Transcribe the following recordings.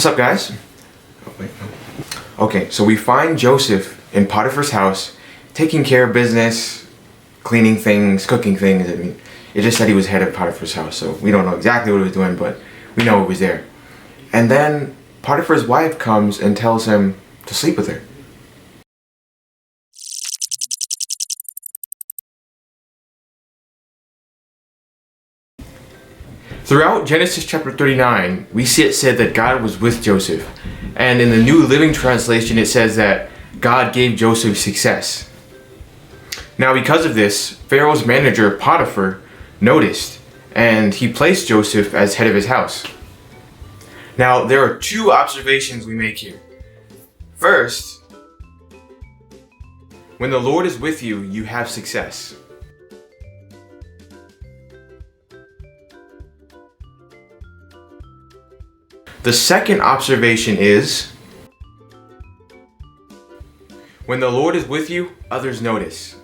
What's up, guys? Oh, wait, no. Okay, so we find Joseph in Potiphar's house, taking care of business, cleaning things, cooking things. I mean, it just said he was head of Potiphar's house, so we don't know exactly what he was doing, but we know he was there. And then Potiphar's wife comes and tells him to sleep with her. Throughout Genesis chapter 39, we see it said that God was with Joseph. And in the New Living Translation, it says that God gave Joseph success. Now, because of this, Pharaoh's manager, Potiphar, noticed, and he placed Joseph as head of his house. Now, there are two observations we make here. First, when the Lord is with you, you have success. The second observation is, when the Lord is with you, others notice.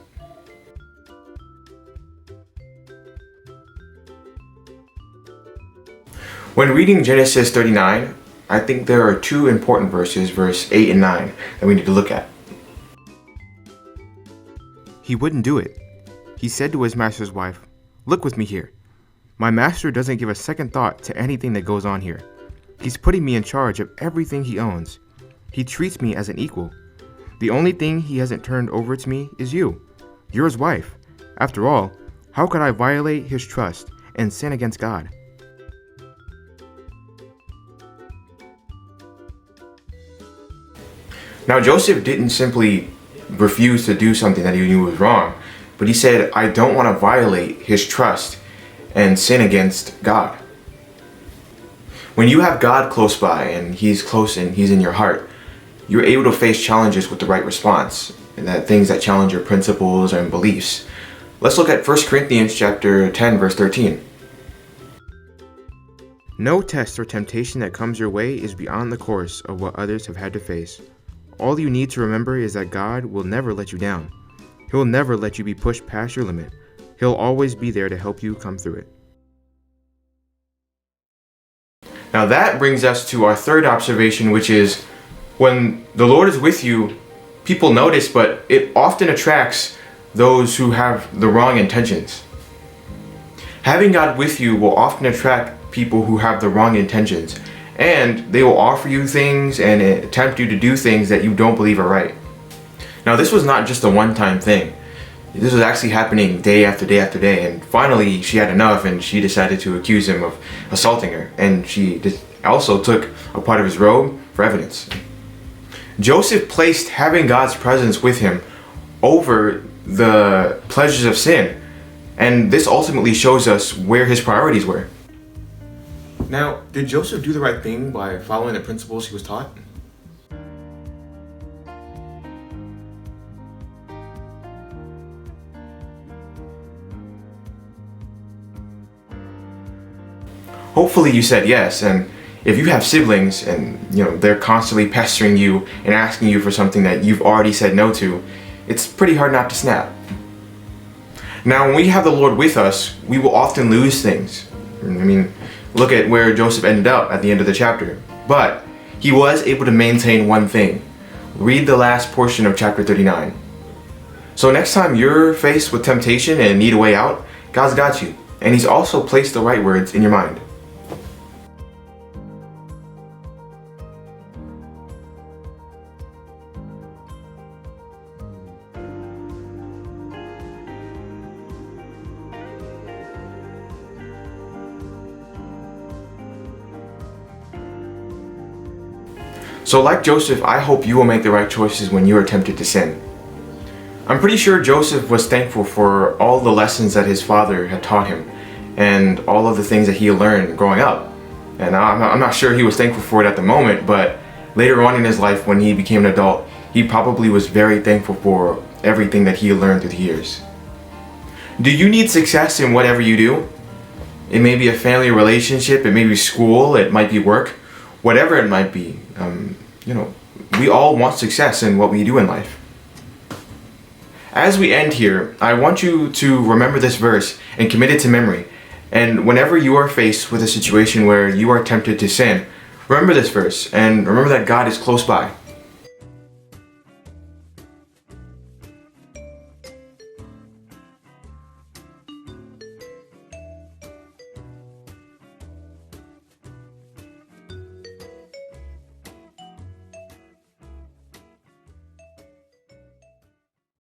When reading Genesis 39, I think there are two important verses, verse 8 and 9, that we need to look at. He wouldn't do it. He said to his master's wife, "Look with me here. My master doesn't give a second thought to anything that goes on here. He's putting me in charge of everything he owns. He treats me as an equal. The only thing he hasn't turned over to me is you. You're his wife. After all, how could I violate his trust and sin against God?" Now, Joseph didn't simply refuse to do something that he knew was wrong, but he said, "I don't want to violate his trust and sin against God." When you have God close by and he's close and he's in your heart, you're able to face challenges with the right response, and that things that challenge your principles and beliefs. Let's look at 1 Corinthians chapter 10, verse 13. No test or temptation that comes your way is beyond the course of what others have had to face. All you need to remember is that God will never let you down. He'll never let you be pushed past your limit. He'll always be there to help you come through it. Now that brings us to our third observation, which is when the Lord is with you, people notice, but it often attracts those who have the wrong intentions. Having God with you will often attract people who have the wrong intentions, and they will offer you things and attempt you to do things that you don't believe are right. Now, this was not just a one-time thing. This was actually happening day after day after day, and finally she had enough and she decided to accuse him of assaulting her, and she also took a part of his robe for evidence. Joseph placed having God's presence with him over the pleasures of sin, and this ultimately shows us where his priorities were. Now, did Joseph do the right thing by following the principles he was taught? Hopefully you said yes, and if you have siblings and they're constantly pestering you and asking you for something that you've already said no to, it's pretty hard not to snap. Now, when we have the Lord with us, we will often lose things. Look at where Joseph ended up at the end of the chapter. But he was able to maintain one thing. Read the last portion of chapter 39. So next time you're faced with temptation and need a way out, God's got you. And he's also placed the right words in your mind. So like Joseph, I hope you will make the right choices when you are tempted to sin. I'm pretty sure Joseph was thankful for all the lessons that his father had taught him and all of the things that he learned growing up. And I'm not sure he was thankful for it at the moment, but later on in his life when he became an adult, he probably was very thankful for everything that he learned through the years. Do you need success in whatever you do? It may be a family relationship, it may be school, it might be work, whatever it might be. We all want success in what we do in life. As we end here, I want you to remember this verse and commit it to memory. And whenever you are faced with a situation where you are tempted to sin, Remember this verse and remember that God is close by.